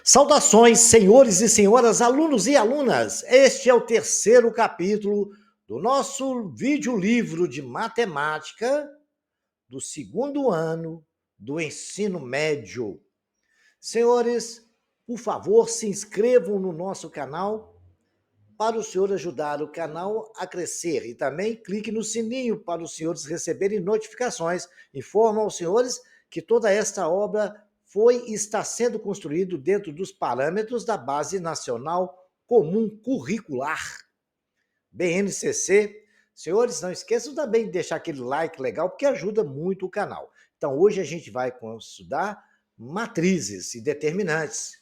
Saudações, senhores e senhoras, alunos e alunas. Este é o terceiro capítulo do nosso vídeo-livro de matemática do segundo ano do ensino médio. Senhores, por favor, se inscrevam no nosso canal para o senhor ajudar o canal a crescer e também clique no sininho para os senhores receberem notificações. Informo aos senhores que toda esta obra foi e está sendo construído dentro dos parâmetros da Base Nacional Comum Curricular, BNCC. Senhores, não esqueçam também de deixar aquele like legal, porque ajuda muito o canal. Então, hoje a gente vai estudar matrizes e determinantes.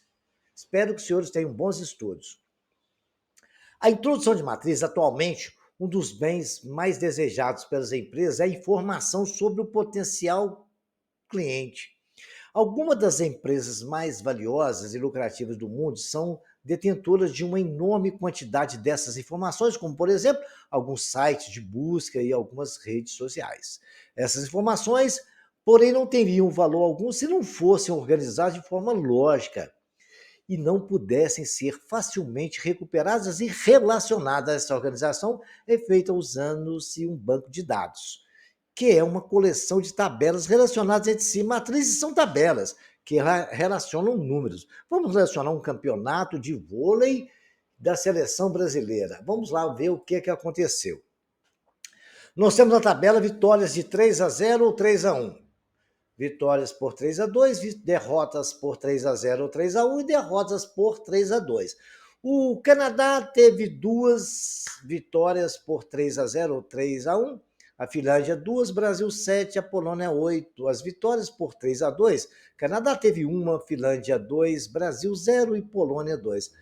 Espero que os senhores tenham bons estudos. A introdução de matriz, atualmente, um dos bens mais desejados pelas empresas é a informação sobre o potencial cliente. Algumas das empresas mais valiosas e lucrativas do mundo são detentoras de uma enorme quantidade dessas informações, como, por exemplo, alguns sites de busca e algumas redes sociais. Essas informações, porém, não teriam valor algum se não fossem organizadas de forma lógica e não pudessem ser facilmente recuperadas e relacionadas. Essa organização é feita usando-se um banco de dados, que é uma coleção de tabelas relacionadas entre si. Matrizes são tabelas que relacionam números. Vamos relacionar um campeonato de vôlei da seleção brasileira. Vamos lá ver o que aconteceu. Nós temos na tabela vitórias de 3-0 ou 3-1. Vitórias por 3-2, derrotas por 3-0 ou 3-1 e derrotas por 3-2. O Canadá teve 2 vitórias por 3-0 ou 3-1, a Finlândia 2, Brasil 7, a Polônia 8. As vitórias por 3-2, Canadá teve 1, Finlândia 2, Brasil 0 e Polônia 2.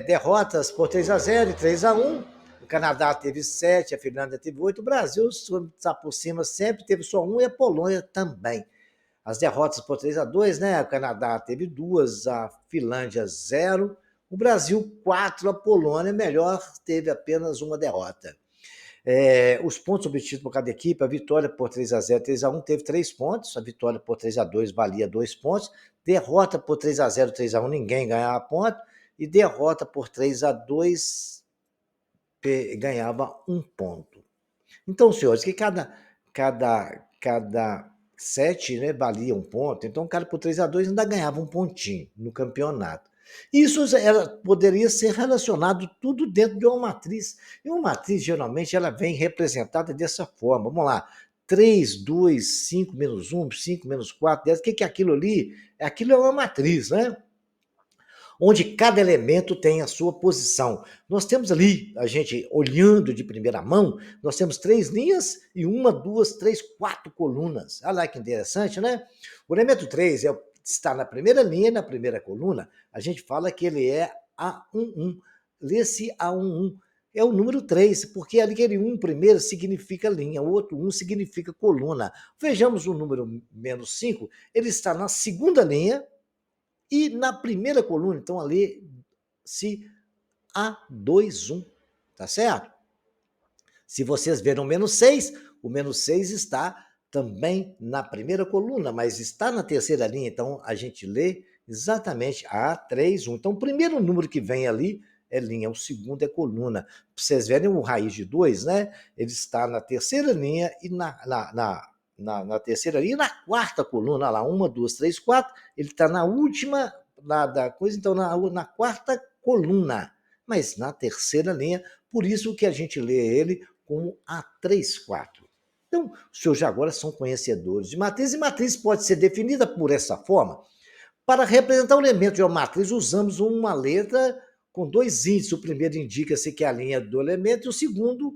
Derrotas por 3-0 e 3-1, o Canadá teve 7, a Finlândia teve 8, o Brasil está por cima sempre, teve só 1 e a Polônia também. As derrotas por 3-2, né? O Canadá teve 2, a Finlândia 0, o Brasil 4, a Polônia, melhor, teve apenas uma derrota. Os pontos obtidos por cada equipe, a vitória por 3-0, 3-1 teve 3 pontos, a vitória por 3-2 valia 2 pontos, derrota por 3-0, 3-1 ninguém ganhava ponto, e derrota por 3-2 ganhava 1 ponto. Então, senhores, que cada 7, né, valia 1 ponto, então o cara por 3-2 ainda ganhava 1 pontinho no campeonato. Isso poderia ser relacionado tudo dentro de uma matriz. E uma matriz, geralmente, ela vem representada dessa forma. Vamos lá, 3, 2, 5 menos 1, 5 menos 4, 10. O que é aquilo ali? Aquilo é uma matriz, né? Onde cada elemento tem a sua posição. Nós temos ali, a gente olhando de primeira mão, nós temos 3 linhas e 1, 2, 3, 4 colunas. Olha lá que interessante, né? O elemento 3 está na primeira linha, na primeira coluna, a gente fala que ele é A11. Lê-se A11. É o número 3, porque aquele 1 primeiro significa linha, o outro 1 significa coluna. Vejamos o número menos 5, ele está na segunda linha, e na primeira coluna, então, ali se A21, tá certo? Se vocês verem o menos 6, o menos 6 está também na primeira coluna, mas está na terceira linha, então a gente lê exatamente A31. Então, o primeiro número que vem ali é linha, o segundo é coluna. Para vocês verem o raiz de 2, né? Ele está na terceira linha e na terceira linha, na quarta coluna, lá, 1, 2, 3, 4, ele está na última da coisa, então na quarta coluna, mas na terceira linha, por isso que a gente lê ele como A34. Então, os senhores já agora são conhecedores de matriz, e matriz pode ser definida por essa forma. Para representar o elemento de uma matriz, usamos uma letra com 2 índices. O primeiro indica-se que é a linha do elemento, e o segundo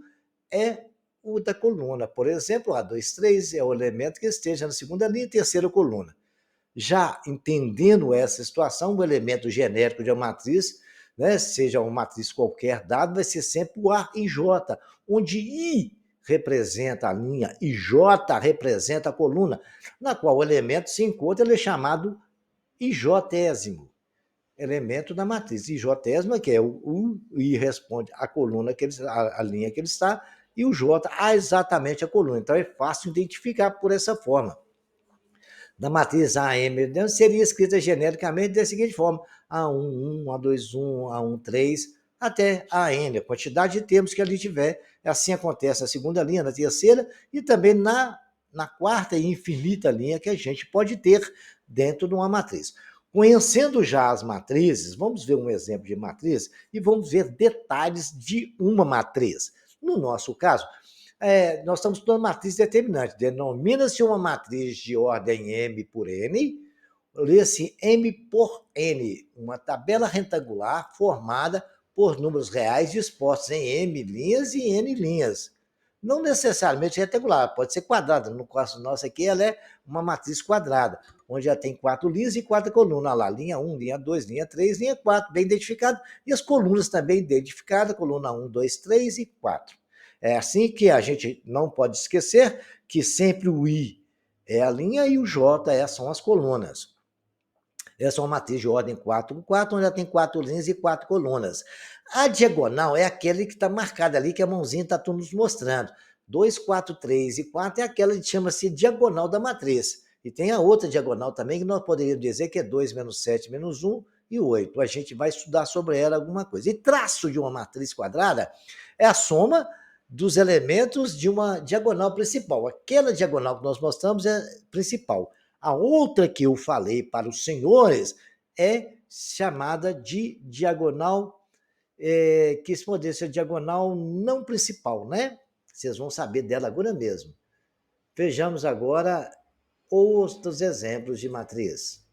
é o da coluna. Por exemplo, A23 é o elemento que esteja na segunda linha e terceira coluna. Já entendendo essa situação, o elemento genérico de uma matriz, né, seja uma matriz qualquer dado, vai ser sempre o A e J, onde I representa a linha e J representa a coluna, na qual o elemento se encontra, ele é chamado ijésimo, elemento da matriz. Ijésimo, que é o I responde à coluna, a linha que ele está, e o J a exatamente a coluna. Então é fácil identificar por essa forma. da matriz AM seria escrita genericamente da seguinte forma: A11, A21, A13, até AN, a quantidade de termos que ali tiver. Assim acontece na segunda linha, na terceira e também na quarta e infinita linha que a gente pode ter dentro de uma matriz. Conhecendo já as matrizes, vamos ver um exemplo de matriz e vamos ver detalhes de uma matriz. No nosso caso, nós estamos estudando matriz determinante. Denomina-se uma matriz de ordem M por N, lê-se M por N, uma tabela retangular formada por números reais dispostos em M linhas e N linhas. Não necessariamente retangular, pode ser quadrada. No caso nosso aqui, ela é uma matriz quadrada, onde ela tem 4 linhas e 4 colunas. Olha lá, linha 1, linha 2, linha 3, linha 4, bem identificado. E as colunas também identificadas, coluna 1, 2, 3 e 4. É assim que a gente não pode esquecer que sempre o I é a linha e o J são as colunas. Essa é uma matriz de ordem 4 por 4, onde ela tem 4 linhas e 4 colunas. A diagonal é aquele que está marcado ali, que a mãozinha está nos mostrando. 2, 4, 3 e 4 é aquela que chama-se diagonal da matriz. E tem a outra diagonal também, que nós poderíamos dizer que é 2 menos 7 menos 1 e 8. A gente vai estudar sobre ela alguma coisa. E traço de uma matriz quadrada é a soma dos elementos de uma diagonal principal. Aquela diagonal que nós mostramos é principal. A outra que eu falei para os senhores é chamada de diagonal, que se poderia ser diagonal não principal, né? Vocês vão saber dela agora mesmo. Vejamos agora outros exemplos de matriz.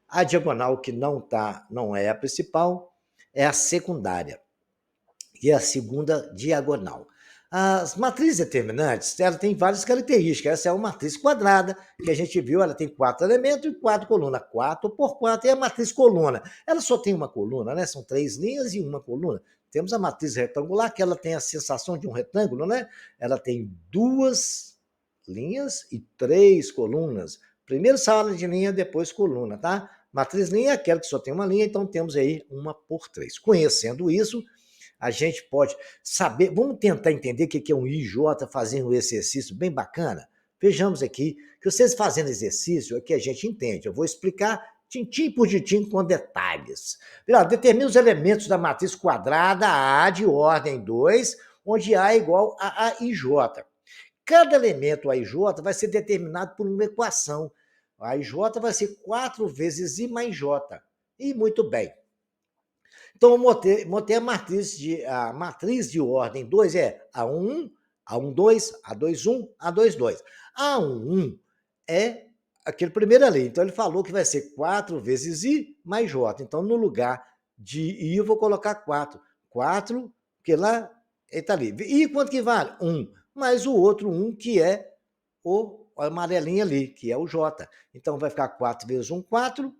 A diagonal que não é a principal é a secundária, que é a segunda diagonal. As matrizes determinantes, ela tem várias características. Essa é uma matriz quadrada, que a gente viu, ela tem 4 elementos e 4 colunas. 4 por 4 é a matriz coluna. Ela só tem uma coluna, né? São 3 linhas e uma coluna. Temos a matriz retangular, que ela tem a sensação de um retângulo, né? Ela tem 2 linhas e 3 colunas. Primeiro sala de linha, depois coluna, tá? Matriz linha é aquela que só tem uma linha, então temos aí uma por 3. Conhecendo isso, a gente pode saber, vamos tentar entender o que é um IJ fazendo um exercício bem bacana? Vejamos aqui, que vocês fazendo exercício é que a gente entende. Eu vou explicar tintim por tintim com detalhes. Determina os elementos da matriz quadrada A de ordem 2, onde A é igual a AIJ. Cada elemento AIJ vai ser determinado por uma equação. A AIJ vai ser 4 vezes I mais J. E muito bem. Então, eu montei a matriz de ordem 2 é A11, A12, A21, A22. A11 é aquele primeiro ali. Então, ele falou que vai ser 4 vezes I mais J. Então, no lugar de I, eu vou colocar 4. 4, porque lá ele está ali. E quanto que vale? 1. Mais o outro 1, que é o amarelinho ali, que é o J. Então, vai ficar 4 vezes 1, 4,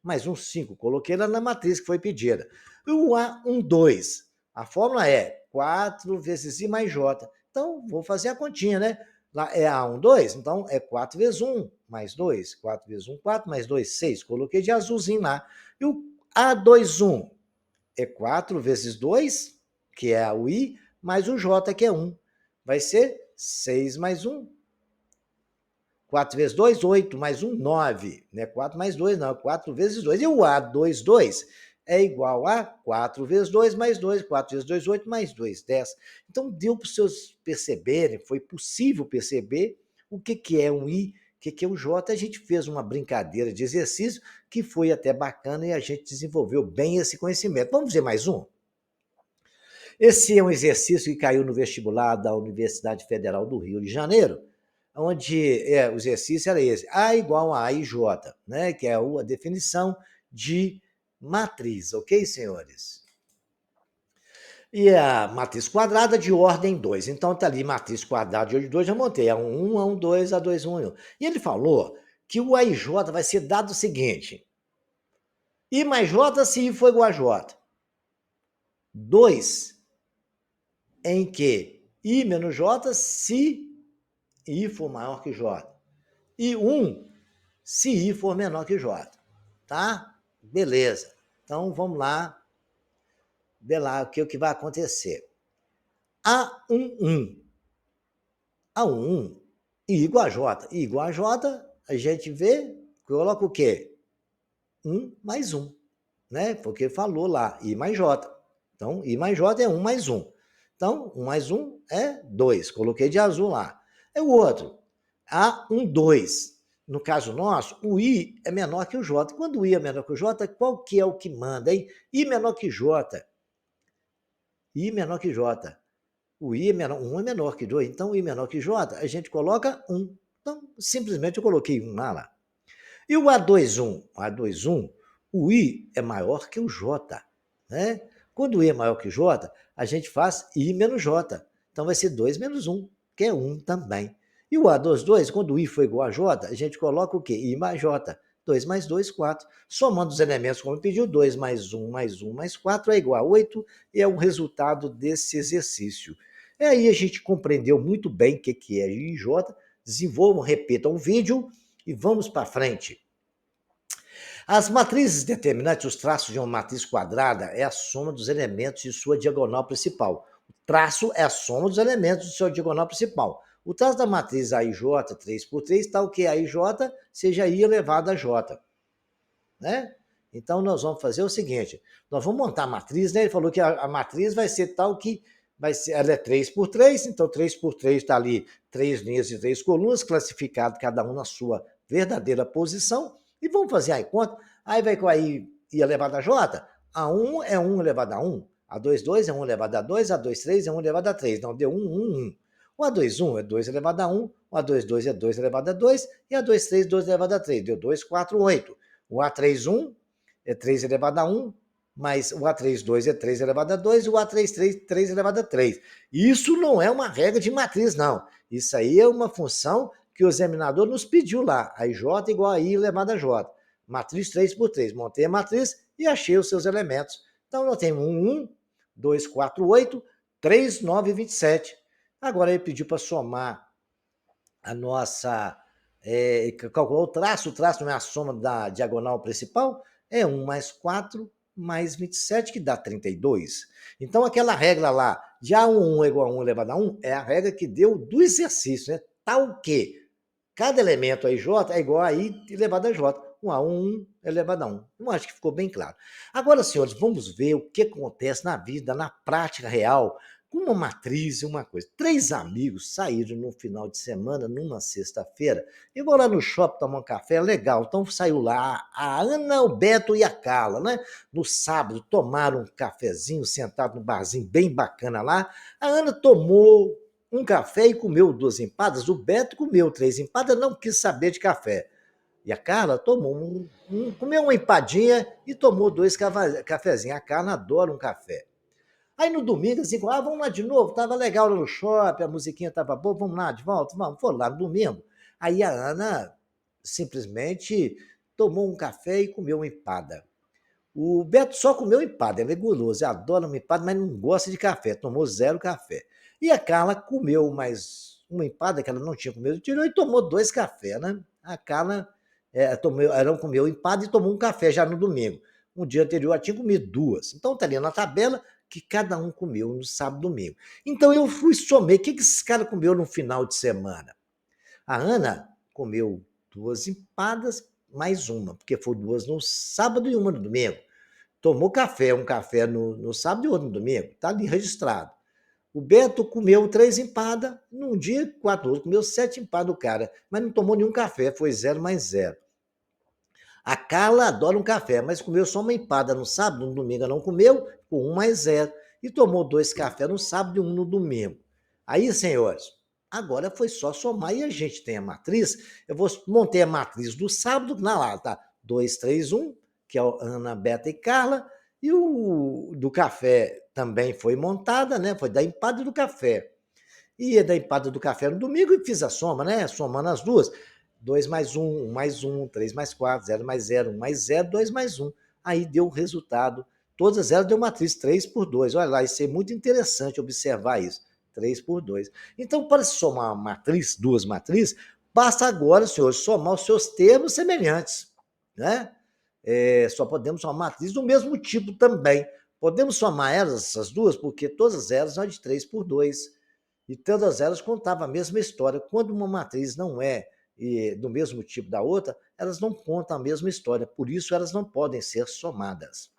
mais um 5. Coloquei lá na matriz que foi pedida. E o A12, a fórmula é 4 vezes I mais J. Então, vou fazer a continha, né? Lá é A12, então é 4 vezes 1 mais 2. 4 vezes 1, 4 mais 2, 6. Coloquei de azulzinho lá. E o A21 é 4 vezes 2, que é o I, mais o J, que é 1. Vai ser 6 mais 1. 4 vezes 2, 8, mais 1, 9. Não é 4 mais 2, não, 4 vezes 2. E o A22 é igual a 4 vezes 2 mais 2, 4 vezes 2, 8, mais 2, 10. Então, deu para os seus perceberem, foi possível perceber o que é um I, o que é o J. A gente fez uma brincadeira de exercício que foi até bacana e a gente desenvolveu bem esse conhecimento. Vamos ver mais um? Esse é um exercício que caiu no vestibular da Universidade Federal do Rio de Janeiro, onde o exercício era esse, A igual a J, né, que é a definição de matriz, ok, senhores? E a matriz quadrada de ordem 2. Então, está ali, matriz quadrada de ordem 2, já montei, A1, A1, 2, A2, 1, 1. E ele falou que o AIJ vai ser dado o seguinte, I mais J se I for igual a J. 2, em que I menos J se I for maior que J. E 1 se I for menor que J. Tá? Beleza. Então, vamos lá ver lá o que vai acontecer. A11. A11, I igual a J. I igual a J, a gente vê, coloca o quê? 1 mais 1, né? Porque falou lá, I mais J. Então, I mais J é 1 mais 1. Então, 1 mais 1 é 2. Coloquei de azul lá. É o outro. A, 1, 2. No caso nosso, o I é menor que o J. Quando o I é menor que o J, qual que é o que manda, hein? I menor que J. I menor que J. O I é menor, 1 é menor que 2. Então, I menor que J, a gente coloca 1. Então, simplesmente eu coloquei 1 lá. E o A21? O A21, o I é maior que o J, né? Quando o I é maior que o J, a gente faz I menos J. Então vai ser 2 menos 1, que é 1 também. E o A22, quando o I for igual a J, a gente coloca o quê? I mais J. 2 mais 2, 4. Somando os elementos como pediu, 2 mais 1 mais 1 mais 4 é igual a 8, e é o resultado desse exercício. E aí a gente compreendeu muito bem o que é I e J. Desenvolvam, repitam o vídeo e vamos para frente. As matrizes determinantes, os traços de uma matriz quadrada, é a soma dos elementos de sua diagonal principal. O traço é a soma dos elementos de sua diagonal principal. O traço da matriz AIJ 3 por 3 tal que AIJ seja I elevado a J. Né? Então, nós vamos fazer o seguinte, nós vamos montar a matriz, né? Ele falou que a matriz vai ser tal que vai ser, ela é 3 por 3, então 3 por 3 está ali 3 linhas e 3 colunas, classificado cada um na sua verdadeira posição, e vamos fazer aí conta, aí vai com a I elevado a J, A1 é 1 elevado a 1, A22 é 1 elevado a 2, A23 é 1 elevado a 3, então deu 1, 1, 1. O A21 é 2 elevado a 1, o A22 é 2 elevado a 2, e A23, 2 elevado a 3, deu 2, 4, 8. O A31 é 3 elevado a 1, mas o A32 é 3 elevado a 2 e o A33, 3 elevado a 3. Isso não é uma regra de matriz, não. Isso aí é uma função que o examinador nos pediu lá. A IJ igual a I elevado a J. Matriz 3 por 3. Montei a matriz e achei os seus elementos. Então, nós temos 1, 2, 4, 8, 3, 9 e 27. Agora ele pediu para somar a nossa... calculou o traço não é a soma da diagonal principal, é 1 mais 4 mais 27, que dá 32. Então, aquela regra lá, de A11 é igual a 1 elevado a 1, é a regra que deu do exercício, né? Tal que cada elemento aí, J, é igual a I elevado a J. 1 a 1 elevado a 1. Eu acho que ficou bem claro. Agora, senhores, vamos ver o que acontece na vida, na prática real, com uma matriz e uma coisa. 3 amigos saíram no final de semana, numa sexta-feira, e vão lá no shopping tomar um café, legal. Então saiu lá a Ana, o Beto e a Carla, né? No sábado, tomaram um cafezinho, sentado num barzinho bem bacana lá. A Ana tomou um café e comeu 2 empadas. O Beto comeu 3 empadas, não quis saber de café. E a Carla tomou comeu uma empadinha e tomou 2 cafezinhos. A Carla adora um café. Aí no domingo, assim, vamos lá de novo, tava legal lá no shopping, a musiquinha tava boa, vamos lá de volta, vamos, foram lá no domingo. Aí a Ana simplesmente tomou um café e comeu uma empada. O Beto só comeu empada, ele é guloso, ele adora uma empada, mas não gosta de café, tomou 0 café. E a Carla comeu mais uma empada que ela não tinha comido, tirou e tomou 2 cafés, né? A Carla ela comeu empada e tomou um café já no domingo. No dia anterior ela tinha comido 2. Então tá ali na tabela que cada um comeu no sábado e domingo. Então eu fui somei, o que esses caras comeu no final de semana? A Ana comeu 2 empadas mais uma, porque foram 2 no sábado e uma no domingo. Tomou café, um café no sábado e outro no domingo, está ali registrado. O Beto comeu 3 empadas, num dia, 4 outros, comeu 7 empadas o cara, mas não tomou nenhum café, foi 0 mais 0. A Carla adora um café, mas comeu só uma empada no sábado, no domingo ela não comeu, com 1 mais 0. E tomou 2 cafés no sábado e 1 no domingo. Aí, senhores, agora foi só somar e a gente tem a matriz. Eu montei a matriz do sábado, na lá, tá? 2, 3, 1, que é o Ana, Beta e Carla. E o do café também foi montada, né? Foi da empada do café. E da empada do café no domingo e fiz a soma, né? Somando as duas. 2 mais 1, 1 mais 1, 3 mais 4, 0 mais 0, 1 mais 0, 2 mais 1. Aí deu o resultado. Todas as zeros deu matriz 3 por 2. Olha lá, isso é muito interessante observar isso. 3 por 2. Então, para somar uma matriz, 2 matrizes, basta agora, senhores, somar os seus termos semelhantes. Né? Só podemos somar matriz do mesmo tipo também. Podemos somar elas, essas duas, porque todas elas são de 3 por 2. E todas elas contavam a mesma história. Quando uma matriz não é do mesmo tipo da outra, elas não contam a mesma história, por isso elas não podem ser somadas.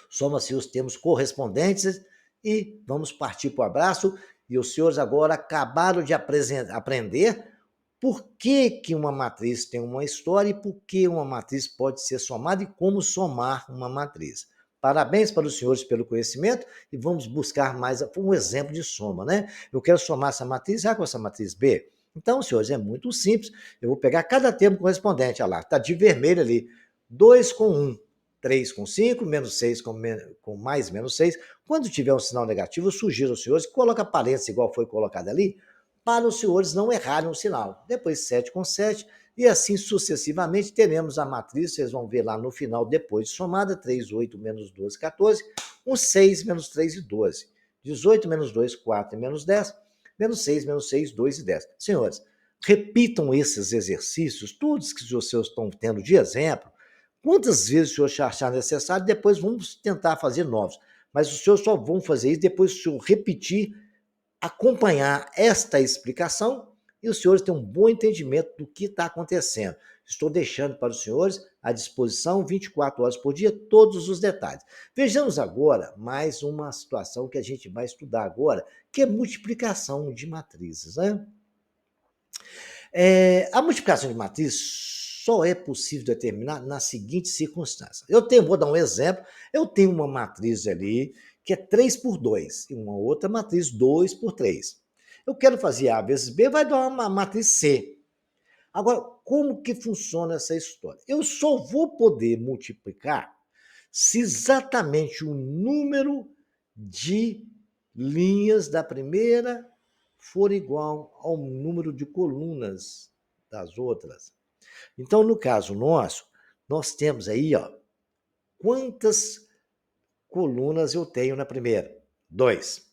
Soma-se os termos correspondentes e vamos partir para o abraço. E os senhores agora acabaram de aprender por que uma matriz tem uma história e por que uma matriz pode ser somada e como somar uma matriz. Parabéns para os senhores pelo conhecimento e vamos buscar mais um exemplo de soma, né? Eu quero somar essa matriz A com essa matriz B. Então, senhores, é muito simples. Eu vou pegar cada termo correspondente. Olha lá, está de vermelho ali. 2 com 1, 3 com 5, menos 6 com mais menos 6. Quando tiver um sinal negativo, eu sugiro aos senhores que coloquem parênteses igual foi colocado ali, para os senhores não errarem o sinal. Depois 7 com 7, e assim sucessivamente teremos a matriz, vocês vão ver lá no final, depois de somada, 3, 8, menos 12, 14, 6, menos 3 e 12. 18 menos 2, 4 e menos 10, menos 6, 2 e 10. Senhores, repitam esses exercícios, todos que os senhores estão tendo de exemplo, quantas vezes o senhor achar necessário, depois vamos tentar fazer novos. Mas os senhores só vão fazer isso depois que o senhor repetir, acompanhar esta explicação e os senhores terem um bom entendimento do que está acontecendo. Estou deixando para os senhores à disposição 24 horas por dia todos os detalhes. Vejamos agora mais uma situação que a gente vai estudar agora, que é multiplicação de matrizes, né? A multiplicação de matrizes só é possível determinar na seguinte circunstância. Vou dar um exemplo, eu tenho uma matriz ali que é 3 por 2 e uma outra matriz 2 por 3. Eu quero fazer A vezes B, vai dar uma matriz C. Agora, como que funciona essa história? Eu só vou poder multiplicar se exatamente o número de linhas da primeira for igual ao número de colunas das outras. Então, no caso nosso, nós temos aí, ó, quantas colunas eu tenho na primeira? 2.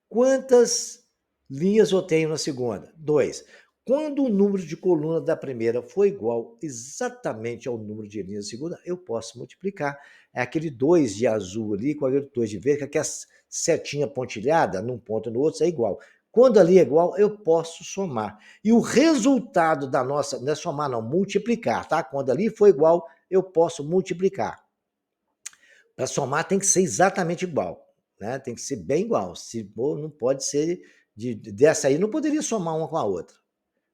Quantas linhas eu tenho na segunda? 2. Quando o número de colunas da primeira for igual exatamente ao número de linhas da segunda, eu posso multiplicar. É aquele 2 de azul ali com aquele 2 de verde, que é a setinha pontilhada num ponto e no outro, é igual. Quando ali é igual, eu posso somar. E o resultado da nossa, não é somar não, multiplicar, tá? Quando ali for igual, eu posso multiplicar. Para somar tem que ser exatamente igual, né? Tem que ser bem igual. Se for, não pode ser dessa aí, não poderia somar uma com a outra.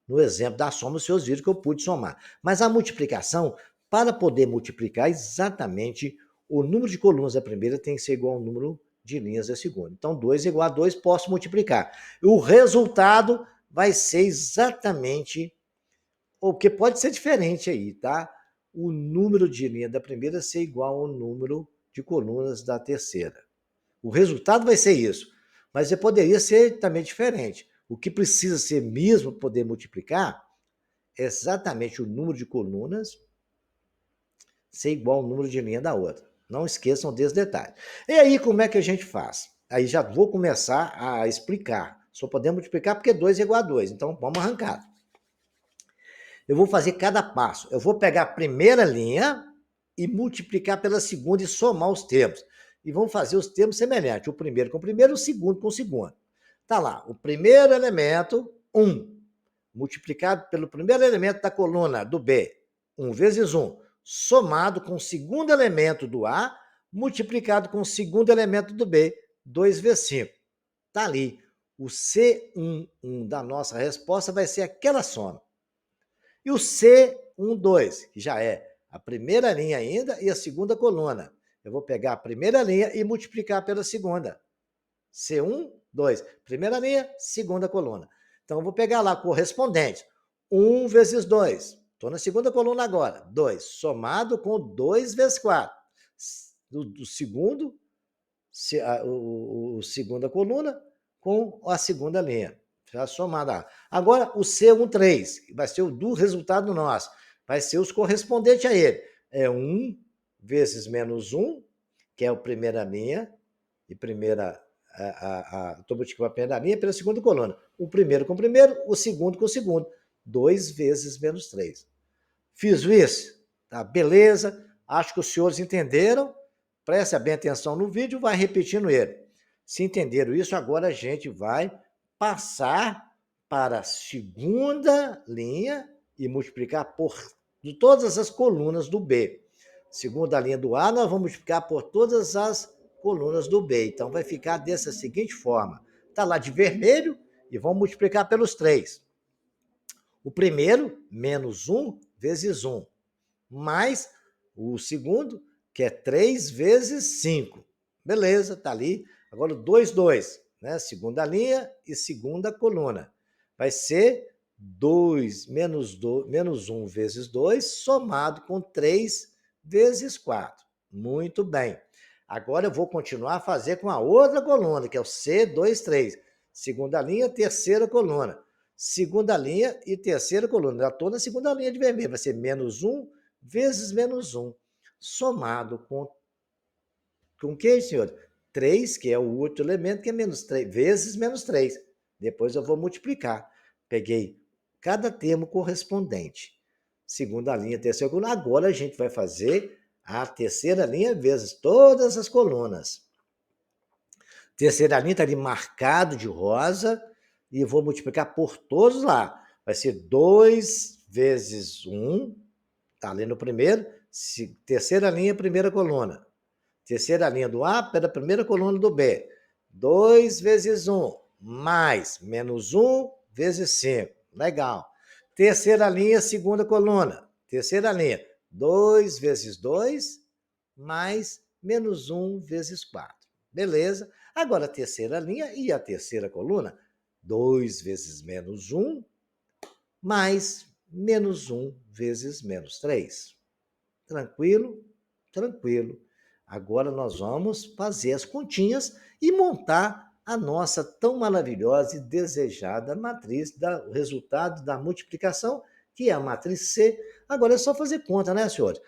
No exemplo da soma, os senhores viram que eu pude somar. Mas a multiplicação, para poder multiplicar exatamente, o número de colunas da primeira tem que ser igual ao número de linhas da segunda. Então, 2 igual a 2, posso multiplicar. O resultado vai ser exatamente, ou que pode ser diferente aí, tá? O número de linha da primeira ser igual ao número de colunas da terceira. O resultado vai ser isso, mas poderia ser também diferente. O que precisa ser mesmo para poder multiplicar é exatamente o número de colunas ser igual ao número de linha da outra. Não esqueçam desse detalhe. E aí, como é que a gente faz? Aí já vou começar a explicar. Só podemos multiplicar porque 2 é igual a 2. Então, vamos arrancar. Eu vou fazer cada passo. Eu vou pegar a primeira linha e multiplicar pela segunda e somar os termos. E vamos fazer os termos semelhantes. O primeiro com o primeiro, o segundo com o segundo. Tá lá, o primeiro elemento, 1. Multiplicado pelo primeiro elemento da coluna do B, 1 vezes 1. Somado com o segundo elemento do A, multiplicado com o segundo elemento do B, 2 vezes 5. Tá ali. O C11 da nossa resposta vai ser aquela soma. E o C12, que já é a primeira linha ainda e a segunda coluna. Eu vou pegar a primeira linha e multiplicar pela segunda. C1, 2. Primeira linha, segunda coluna. Então, eu vou pegar lá correspondente. 1 vezes 2. Estou na segunda coluna agora. 2. Somado com 2 vezes 4. Do segundo, o segunda coluna com a segunda linha. Já somada. Agora, o C13, vai ser o do resultado nosso. Vai ser os correspondentes a ele. É 1 vezes menos 1, que é a primeira linha, e primeira... Estou multiplicando a primeira linha pela segunda coluna. O primeiro com o primeiro, o segundo com o segundo. 2 vezes menos 3. Fiz isso? Tá, beleza. Acho que os senhores entenderam. Preste bem atenção no vídeo, vai repetindo ele. Se entenderam isso, agora a gente vai passar para a segunda linha e multiplicar por todas as colunas do B. Segunda linha do A, nós vamos multiplicar por todas as colunas do B. Então, vai ficar dessa seguinte forma. Está lá de vermelho e vamos multiplicar pelos 3. O primeiro, menos 1 vezes 1, mais o segundo, que é 3 vezes 5. Beleza, está ali. Agora, 2, 2, né? Segunda linha e segunda coluna. Vai ser 2 menos 1 vezes 2, somado com 3 vezes 4. Muito bem. Agora eu vou continuar a fazer com a outra coluna, que é o C2, 3. Segunda linha, terceira coluna. Segunda linha e terceira coluna. Já estou na segunda linha de vermelho. Vai ser menos 1 vezes menos 1, somado com o que, senhor? 3, que é o outro elemento, que é menos 3, vezes menos 3. Depois eu vou multiplicar. Peguei cada termo correspondente. Segunda linha, terceira coluna. Agora a gente vai fazer a terceira linha vezes todas as colunas. Terceira linha está ali marcado de rosa e vou multiplicar por todos lá. Vai ser 2 vezes 1, está ali no primeiro, terceira linha, primeira coluna. Terceira linha do A pela primeira coluna do B. 2 vezes 1, mais menos 1 vezes 5. Legal. Terceira linha, segunda coluna. Terceira linha, 2 vezes 2, mais menos 1 vezes 4. Beleza? Agora a terceira linha e a terceira coluna, 2 vezes menos 1, mais menos 1 vezes menos 3. Tranquilo? Tranquilo. Agora nós vamos fazer as continhas e montar a nossa tão maravilhosa e desejada matriz, o resultado da multiplicação, que é a matriz C. Agora é só fazer conta, né, senhores?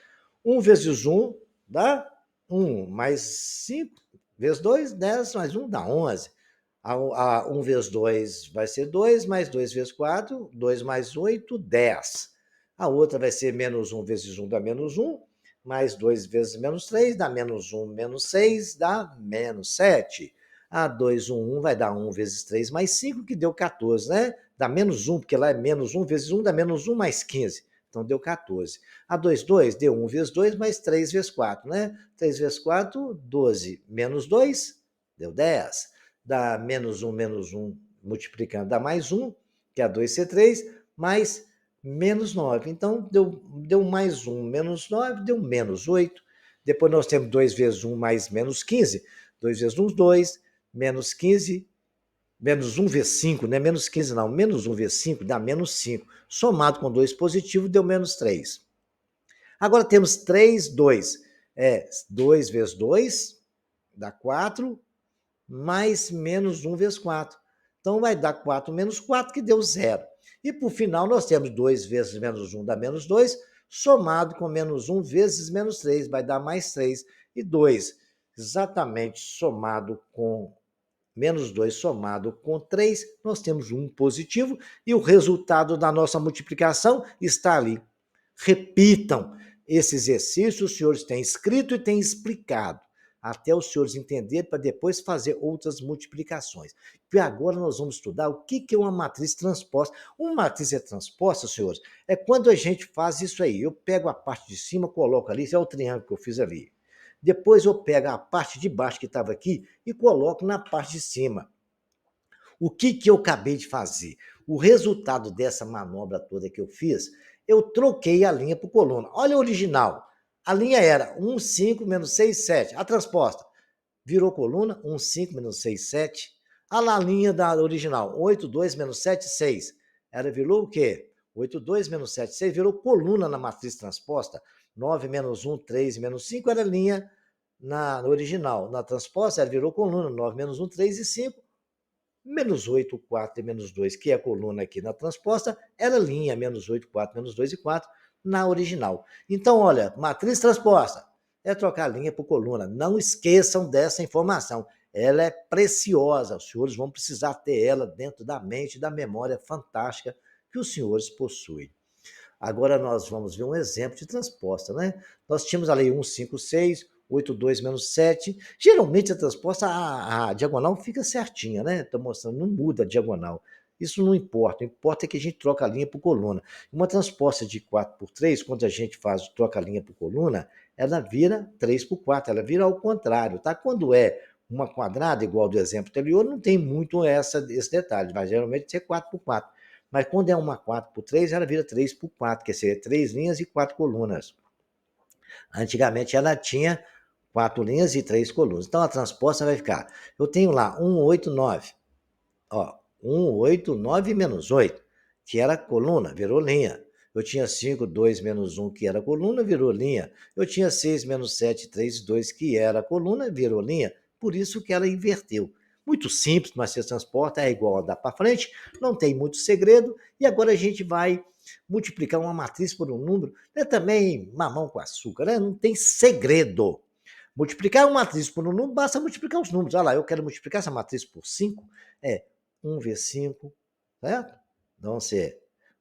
1 vezes 1 dá 1, mais 5 vezes 2, 10, mais 1 dá 11. 1 vezes 2 vai ser 2, mais 2 vezes 4, 2 mais 8, 10. A outra vai ser menos 1 vezes 1 dá menos 1, mais 2 vezes menos 3 dá menos 1, menos 6 dá menos 7. A 2, 1, 1 vai dar 1 vezes 3 mais 5, que deu 14, né? Dá menos 1, porque lá é menos 1 vezes 1 dá menos 1 mais 15. Então, deu 14. A 2, 2 deu 1 vezes 2 mais 3 vezes 4, né? 3 vezes 4, 12. Menos 2, deu 10. Dá menos 1, multiplicando, dá mais 1, que é a 2C3, mais menos 9. Então, deu mais 1, menos 9, deu menos 8. Depois nós temos 2 vezes 1 mais menos 15. 2 vezes 1, 2, menos 15, menos 1 vezes 5, não é menos 15 não, menos 1 vezes 5 dá menos 5. Somado com 2 positivo, deu menos 3. Agora temos 3, 2. 2 vezes 2 dá 4, mais menos 1 vezes 4. Então, vai dar 4 menos 4, que deu 0. E, por final, nós temos 2 vezes menos 1 dá menos 2, somado com menos 1 vezes menos 3, vai dar mais 3. E 2, exatamente somado com menos 2 somado com 3, nós temos 1 positivo, e o resultado da nossa multiplicação está ali. Repitam esse exercício, os senhores têm escrito e têm explicado, até os senhores entenderem, para depois fazer outras multiplicações. E agora nós vamos estudar o que é uma matriz transposta. Uma matriz transposta, senhores, é quando a gente faz isso aí. Eu pego a parte de cima, coloco ali, esse é o triângulo que eu fiz ali. Depois eu pego a parte de baixo que estava aqui e coloco na parte de cima. O que eu acabei de fazer? O resultado dessa manobra toda que eu fiz, eu troquei a linha por coluna. Olha o original. A linha era 1, 5, menos 6, 7. A transposta virou coluna, 1, 5, menos 6, 7. A linha da original, 8, 2, menos 7, 6. Ela virou o quê? 8, 2, menos 7, 6. Virou coluna na matriz transposta. 9, menos 1, 3, menos 5 era linha na original. Na transposta, ela virou coluna. 9, menos 1, 3 e 5. Menos 8, 4 e menos 2, que é a coluna aqui na transposta, era linha menos 8, 4, menos 2 e 4 na original. Então, olha, matriz transposta é trocar linha por coluna. Não esqueçam dessa informação. Ela é preciosa. Os senhores vão precisar ter ela dentro da mente e da memória fantástica que os senhores possuem. Agora nós vamos ver um exemplo de transposta, né? Nós tínhamos a lei 1, 5, 6, 8, 2 menos 7. Geralmente a transposta, a diagonal fica certinha, né? Estou mostrando, não muda a diagonal. Isso não importa, o que importa é que a gente troca a linha por coluna. Uma transposta de 4 por 3, quando a gente troca a linha por coluna, ela vira 3 por 4, ela vira ao contrário, tá? Quando é uma quadrada, igual do exemplo anterior, não tem muito esse detalhe, mas geralmente é 4 por 4. Mas quando é uma 4 por 3, ela vira 3 por 4, quer dizer, 3 linhas e 4 colunas. Antigamente ela tinha 4 linhas e 3 colunas. Então a transposta vai ficar, eu tenho lá 189, ó, 189 menos 8, que era coluna, virou linha. Eu tinha 5, 2 menos 1, que era coluna, virou linha. Eu tinha 6 menos 7, 3, 2, que era coluna, virou linha. Por isso que ela inverteu. Muito simples, mas se transporta, é igual a dar para frente, não tem muito segredo. E agora a gente vai multiplicar uma matriz por um número. É também mamão com açúcar, né? Não tem segredo. Multiplicar uma matriz por um número, basta multiplicar os números. Olha lá, eu quero multiplicar essa matriz por 5, 1 vezes 5, certo? Então, é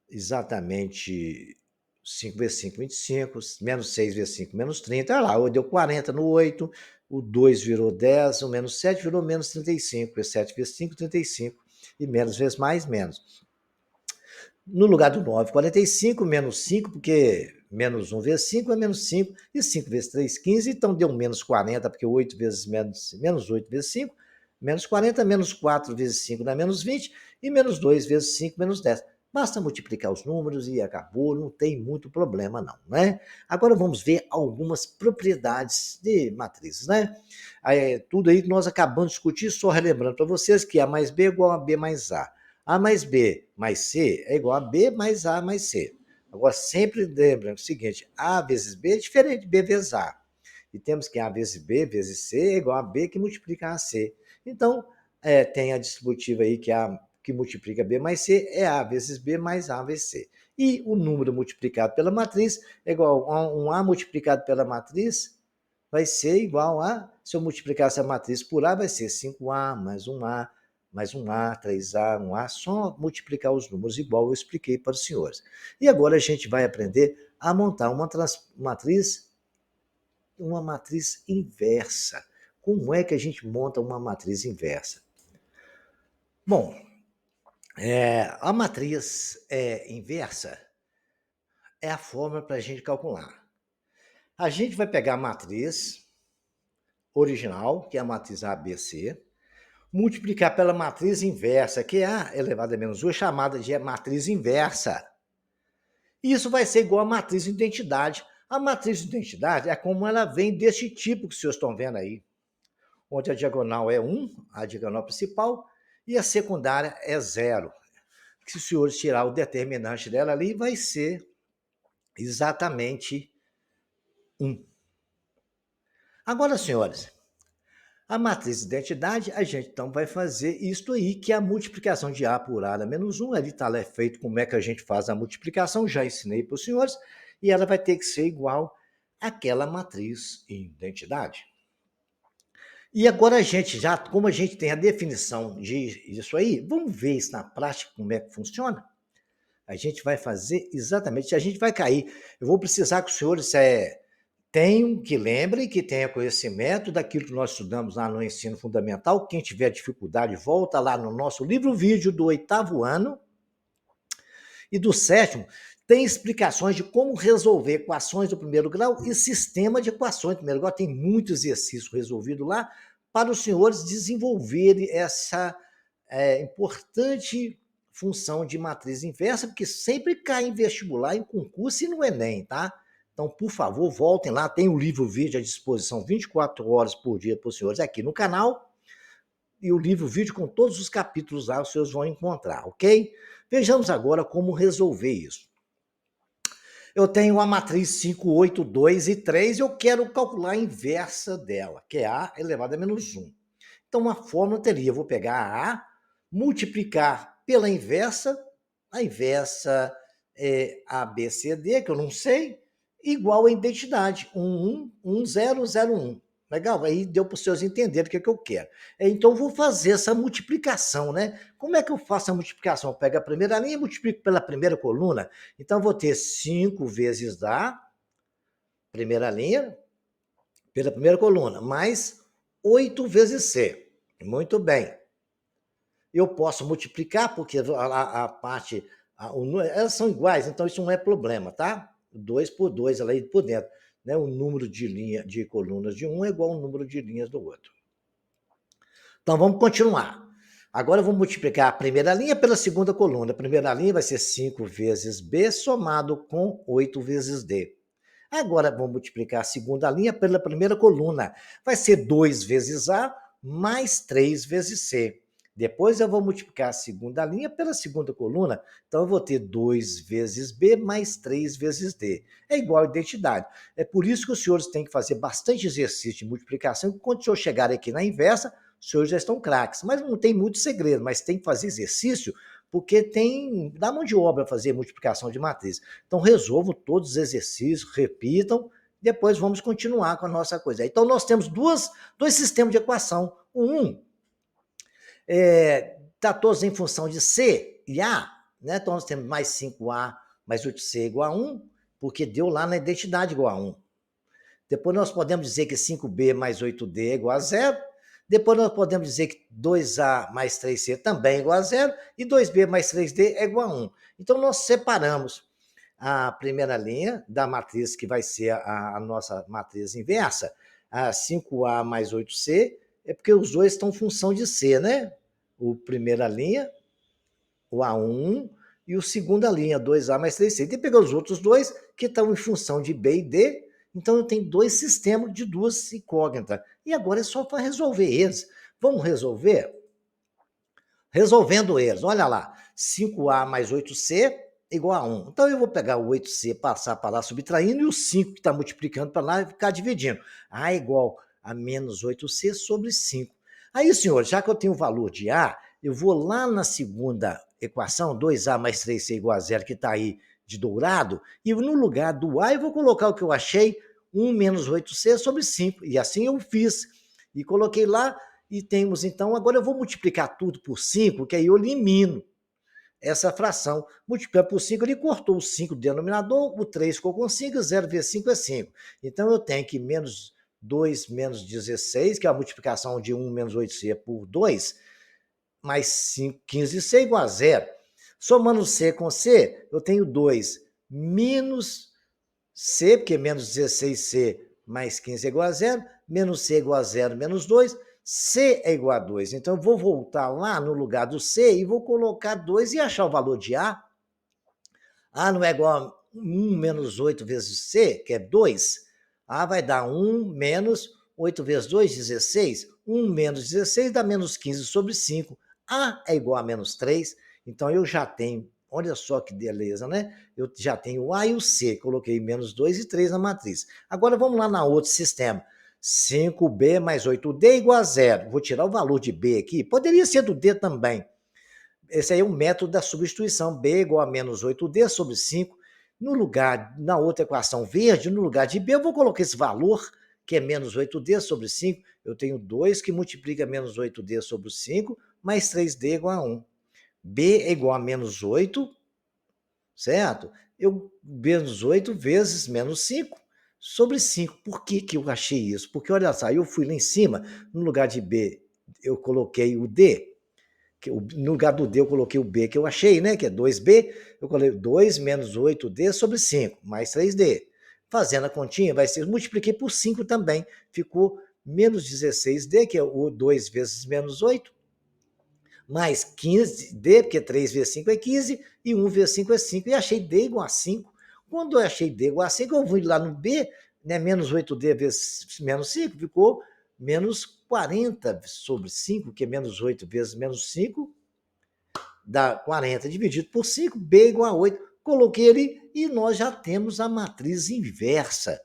exatamente 5 vezes 5, 25, menos 6 vezes 5, menos 30. Olha lá, deu 40 no 8, o 2 virou 10, o menos 7 virou menos 35, 7 vezes 5, 35, e menos vezes mais, menos. No lugar do 9, 45, menos 5, porque menos 1 vezes 5 é menos 5, e 5 vezes 3, 15, então deu menos 40, porque 8 vezes menos 8 vezes 5, menos 40, menos 4 vezes 5 dá menos 20, e menos 2 vezes 5, menos 10. Basta multiplicar os números e acabou, não tem muito problema não, né? Agora vamos ver algumas propriedades de matrizes, né? Tudo aí que nós acabamos de discutir, só relembrando para vocês que A mais B é igual a B mais A. A mais B mais C é igual a B mais A mais C. Agora, sempre lembrando o seguinte, A vezes B é diferente de B vezes A. E temos que A vezes B vezes C é igual a B que multiplica a C. Então, tem a distributiva aí que A que multiplica B mais C é A vezes B mais A vezes C. E o número multiplicado pela matriz é igual a um A multiplicado pela matriz vai ser igual a, se eu multiplicar essa matriz por A, vai ser 5A mais 1A, mais 1A, 3A, 1A, só multiplicar os números igual eu expliquei para os senhores. E agora a gente vai aprender a montar uma matriz inversa. Como é que a gente monta uma matriz inversa? Bom, a matriz inversa é a fórmula para a gente calcular. A gente vai pegar a matriz original, que é a matriz ABC, multiplicar pela matriz inversa, que é A elevado a menos 1, chamada de matriz inversa. Isso vai ser igual à matriz de identidade. A matriz de identidade é como ela vem desse tipo que vocês estão vendo aí, onde a diagonal é 1, a diagonal principal, e a secundária é 0. Se os senhores tirar o determinante dela ali, vai ser exatamente 1. Agora, senhores, a matriz de identidade, a gente então vai fazer isto aí, que é a multiplicação de A por A menos 1. Ali está lá feito como é que a gente faz a multiplicação, já ensinei para os senhores, e ela vai ter que ser igual àquela matriz em identidade. E agora a gente já, como a gente tem a definição disso aí, vamos ver isso na prática, como é que funciona? A gente vai fazer exatamente, a gente vai cair. Eu vou precisar que os senhores tenham, que lembrem, que tenha conhecimento daquilo que nós estudamos lá no ensino fundamental. Quem tiver dificuldade, volta lá no nosso livro-vídeo do 8º ano e do 7º, tem explicações de como resolver equações do primeiro grau e sistema de equações do primeiro grau. Tem muito exercício resolvido lá para os senhores desenvolverem essa importante função de matriz inversa, porque sempre cai em vestibular, em concurso e no Enem, tá? Então, por favor, voltem lá, tem o livro-vídeo à disposição 24 horas por dia para os senhores aqui no canal, e o livro-vídeo com todos os capítulos lá os senhores vão encontrar, ok? Vejamos agora como resolver isso. Eu tenho a matriz 5, 8, 2 e 3, eu quero calcular a inversa dela, que é A elevado a menos 1. Então, uma fórmula teria, eu vou pegar a A, multiplicar pela inversa, a inversa é ABCD, que eu não sei, igual a identidade, 1, 1, 1, 0, 0, 1. Legal? Aí deu para os senhores entenderem o que eu quero. Então, eu vou fazer essa multiplicação, né? Como é que eu faço a multiplicação? Eu pego a primeira linha e multiplico pela primeira coluna. Então, eu vou ter 5 vezes A, primeira linha, pela primeira coluna, mais 8 vezes C. Muito bem. eu posso multiplicar, porque a parte, elas são iguais, então isso não é problema, tá? 2 por 2, ela aí por dentro. Né? O número de colunas de um é igual ao número de linhas do outro. Então, vamos continuar. Agora, eu vou multiplicar a primeira linha pela segunda coluna. A primeira linha vai ser 5 vezes B somado com 8 vezes D. Agora, vamos multiplicar a segunda linha pela primeira coluna. Vai ser 2 vezes A mais 3 vezes C. Depois, eu vou multiplicar a segunda linha pela segunda coluna. Então, eu vou ter 2 vezes B mais 3 vezes D. É igual a identidade. É por isso que os senhores têm que fazer bastante exercício de multiplicação. Quando o senhor chegar aqui na inversa, os senhores já estão craques. Mas não tem muito segredo, mas tem que fazer exercício, porque dá mão de obra fazer multiplicação de matriz. Então, resolvam todos os exercícios, repitam, depois vamos continuar com a nossa coisa. Então, nós temos dois sistemas de equação. Um está todos em função de C e A, né? Então, nós temos mais 5A mais 8C igual a 1, porque deu lá na identidade igual a 1. Depois, nós podemos dizer que 5B mais 8D é igual a 0. Depois, nós podemos dizer que 2A mais 3C também é igual a 0. E 2B mais 3D é igual a 1. Então, nós separamos a primeira linha da matriz, que vai ser a nossa matriz inversa. A 5A mais 8C é porque os dois estão em função de C, né? O primeira linha, o A1, e o segunda linha, 2A mais 3C. E pegar os outros dois, que estão em função de B e D. Então, eu tenho dois sistemas de duas incógnitas. E agora é só para resolver eles. Vamos resolver? Resolvendo eles, olha lá. 5A mais 8C igual a 1. Então, eu vou pegar o 8C, passar para lá subtraindo, e o 5 que está multiplicando para lá e ficar dividindo. A igual a menos 8C sobre 5. Aí, senhor, já que eu tenho o valor de A, eu vou lá na segunda equação, 2A mais 3C igual a 0, que está aí de dourado, e no lugar do A eu vou colocar o que eu achei, 1 menos 8C sobre 5. E assim eu fiz. E coloquei lá, e temos então, agora eu vou multiplicar tudo por 5, que aí eu elimino essa fração. Multiplicar por 5, ele cortou o 5 do denominador, o 3 ficou com 5, 0 vezes 5 é 5. Então, eu tenho que menos 2 menos 16, que é a multiplicação de 1 menos 8C por 2, mais 5, 15C é igual a 0. Somando C com C, eu tenho 2 menos C, porque menos 16C mais 15 é igual a 0, menos C é igual a 0, menos 2, C é igual a 2. Então, eu vou voltar lá no lugar do C e vou colocar 2 e achar o valor de A. A não é igual a 1 menos 8 vezes C, que é 2. A vai dar 1 menos 8 vezes 2, 16. 1 menos 16 dá menos 15 sobre 5. A é igual a menos 3. Então, eu já tenho, olha só que beleza, né? Eu já tenho o A e o C. Coloquei menos 2 e 3 na matriz. Agora, vamos lá na outro sistema. 5B mais 8D igual a 0. Vou tirar o valor de B aqui. Poderia ser do D também. Esse aí é o método da substituição. B igual a menos 8D sobre 5. No lugar, na outra equação verde, no lugar de B, eu vou colocar esse valor, que é menos 8D sobre 5. Eu tenho 2 que multiplica menos 8D sobre 5, mais 3D igual a 1. B é igual a menos 8, certo? Menos 8 vezes menos 5 sobre 5. Por que eu achei isso? Porque, olha só, eu fui lá em cima, no lugar de B, eu coloquei o D. No lugar do D, eu coloquei o B que eu achei, né? Que é 2B. Eu coloquei 2 menos 8D sobre 5, mais 3D. Fazendo a continha, vai ser, multipliquei por 5 também. Ficou menos 16D, que é o 2 vezes menos 8, mais 15D, porque 3 vezes 5 é 15, e 1 vezes 5 é 5, e achei D igual a 5. Quando eu achei D igual a 5, eu vou lá no B, né, menos 8D vezes menos 5, ficou menos 40 sobre 5, que é menos 8 vezes menos 5, dá 40 dividido por 5, B igual a 8. Coloquei ali e nós já temos a matriz inversa,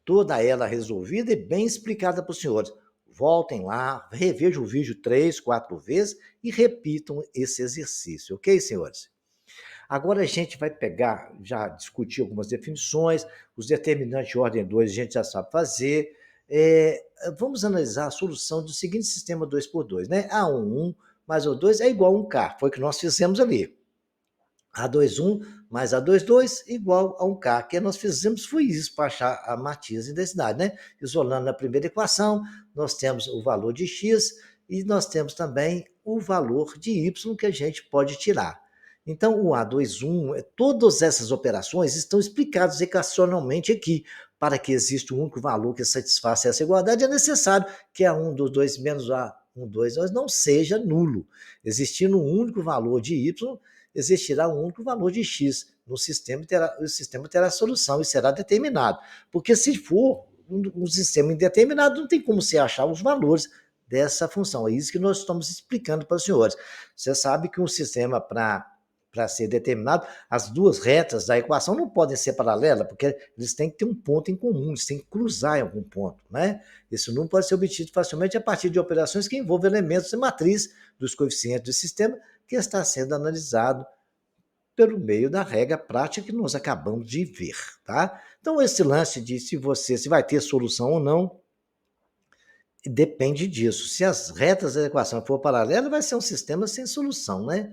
toda ela resolvida e bem explicada para os senhores. Voltem lá, revejam o vídeo 3, 4 vezes e repitam esse exercício, ok, senhores? Agora a gente vai pegar, já discutir algumas definições, os determinantes de ordem 2 a gente já sabe fazer. Vamos analisar a solução do seguinte sistema 2x2, né? A1 mais O2 é igual a 1K, foi o que nós fizemos ali. A21 mais A22 igual a 1K, que nós fizemos foi isso para achar a matriz de densidade, né? Isolando a primeira equação, nós temos o valor de x, e nós temos também o valor de y que a gente pode tirar. Então, o A21, todas essas operações estão explicadas equacionalmente aqui. Para que exista um único valor que satisfaça essa igualdade, é necessário que A1 dos 2 menos A1, 2 não seja nulo. Existindo um único valor de y, existirá um único valor de x. No sistema o sistema terá solução e será determinado. Porque se for um sistema indeterminado, não tem como você achar os valores dessa função. É isso que nós estamos explicando para os senhores. Você sabe que um sistema para ser determinado, as duas retas da equação não podem ser paralelas, porque eles têm que ter um ponto em comum, eles têm que cruzar em algum ponto, né? Isso não pode ser obtido facilmente a partir de operações que envolvem elementos de matriz dos coeficientes do sistema, que está sendo analisado pelo meio da regra prática que nós acabamos de ver, tá? Então, esse lance de se vai ter solução ou não, depende disso. Se as retas da equação for paralela, vai ser um sistema sem solução, né?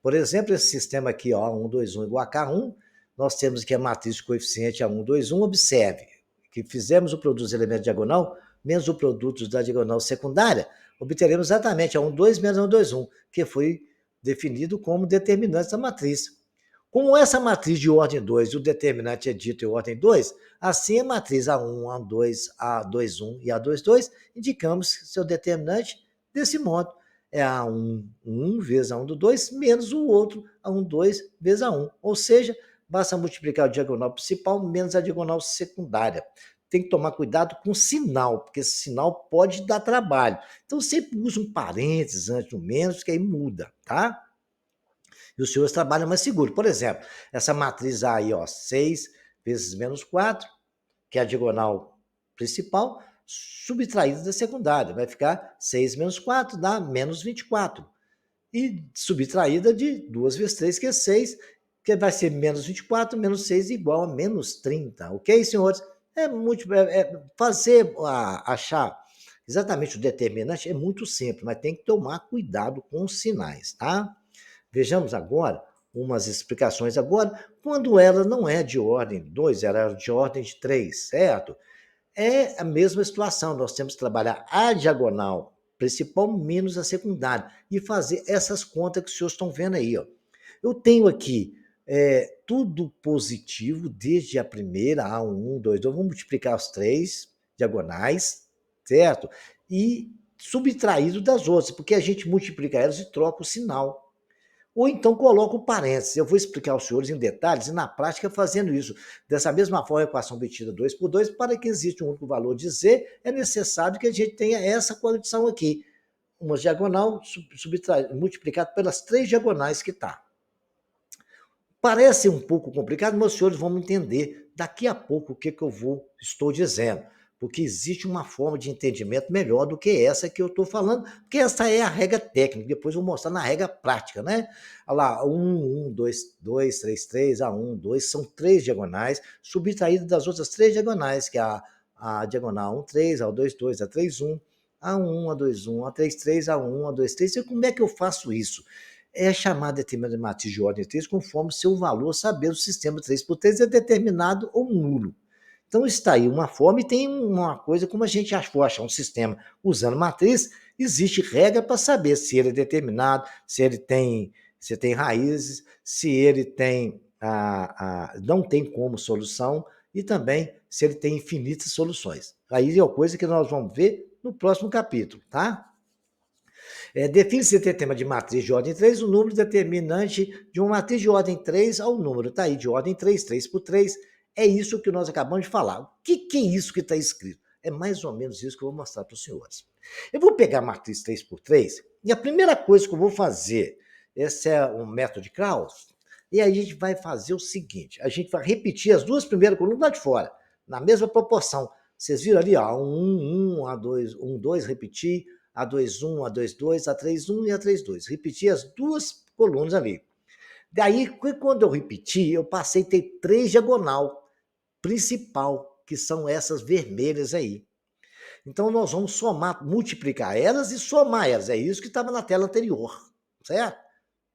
Por exemplo, esse sistema aqui, ó, 1, 2, 1 igual a K1, nós temos aqui a matriz de coeficiente A1, 2, 1, observe que fizemos o produto dos elementos diagonal menos o produto da diagonal secundária, obteremos exatamente A1, 2 menos A1, 2, 1, que foi definido como determinante da matriz. Como essa matriz de ordem 2 e o determinante é dito em ordem 2, assim a matriz A1, A2, A2, 1 e A2, 2, indicamos seu determinante desse modo. É A1, 1 vezes A1 do 2, menos o outro A1, 2 vezes A1. Ou seja, basta multiplicar o diagonal principal menos a diagonal secundária. Tem que tomar cuidado com o sinal, porque esse sinal pode dar trabalho. Então, sempre usa um parênteses antes do menos, que aí muda, tá? E os senhores trabalham mais seguro. Por exemplo, essa matriz aí, ó, 6 vezes menos 4, que é a diagonal principal, subtraída da secundária. Vai ficar 6 menos 4, dá menos 24. E subtraída de 2 vezes 3, que é 6, que vai ser menos 24, menos 6 igual a menos 30. Ok, senhores? Achar exatamente o determinante é muito simples, mas tem que tomar cuidado com os sinais, tá? Vejamos agora umas explicações agora, quando ela não é de ordem 2, ela é de ordem de 3, certo? É a mesma situação, nós temos que trabalhar a diagonal principal menos a secundária e fazer essas contas que os senhores estão vendo aí. Ó. Eu tenho aqui tudo positivo desde a primeira, A1, 2, 2, vamos multiplicar os três diagonais, certo? E subtraído das outras, porque a gente multiplica elas e troca o sinal. Ou então coloca o parênteses. Eu vou explicar aos senhores em detalhes e na prática fazendo isso. Dessa mesma forma, a equação obtida 2 por 2, para que exista um único valor de z, é necessário que a gente tenha essa condição aqui. Uma diagonal multiplicada pelas três diagonais que está. Parece um pouco complicado, mas os senhores vão entender daqui a pouco o que estou dizendo. Porque existe uma forma de entendimento melhor do que essa que eu estou falando, porque essa é a regra técnica, depois eu vou mostrar na regra prática, né? Olha lá, 1, 1, 2, 2, 3, 3, A1, 2, são três diagonais, subtraídas das outras três diagonais, que é a diagonal 1, 3, A2, 2, A3, 1, A1, A2, 1, A3, 3, A1, A2, 3. E como é que eu faço isso? É chamada determinada de matriz de ordem 3 conforme seu valor, sabendo o sistema 3 por 3 é determinado ou nulo. Então está aí uma forma e tem uma coisa, como a gente for achar um sistema usando matriz, existe regra para saber se ele é determinado, se tem raízes, se ele tem não tem como solução e também se ele tem infinitas soluções. Aí é uma coisa que nós vamos ver no próximo capítulo, tá? Define-se tema de matriz de ordem 3, o número determinante de uma matriz de ordem 3 ao número. Está aí, de ordem 3, 3 por 3. É isso que nós acabamos de falar. O que é isso que está escrito? É mais ou menos isso que eu vou mostrar para os senhores. Eu vou pegar a matriz 3 por 3 e a primeira coisa que eu vou fazer, esse é o método de Krauss, e aí a gente vai fazer o seguinte, a gente vai repetir as duas primeiras colunas lá de fora, na mesma proporção. Vocês viram ali, ó, 1, 1, A2, 1, 2, repetir, A2, 1, A2, 2, A3, 1 e A3, 2. Repetir as duas colunas ali. Daí, quando eu repeti, eu passei a ter três diagonal principal, que são essas vermelhas aí. Então, nós vamos somar, multiplicar elas e somar elas. É isso que estava na tela anterior, certo?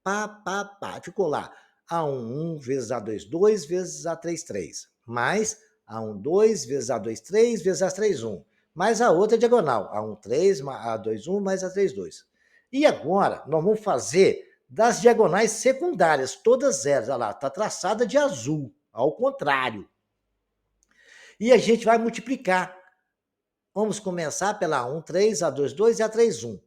Pá. Ficou lá. A1, 1 vezes A2, 2 vezes A3, 3. Mais A1, 2 vezes A2, 3 vezes A3, 1. mais a outra diagonal, A1,3, A2,1 mais A3,2. E agora, nós vamos fazer das diagonais secundárias, todas elas, olha lá, está traçada de azul, ao contrário. E a gente vai multiplicar. Vamos começar pela A1,3, A2,2 e A3,1.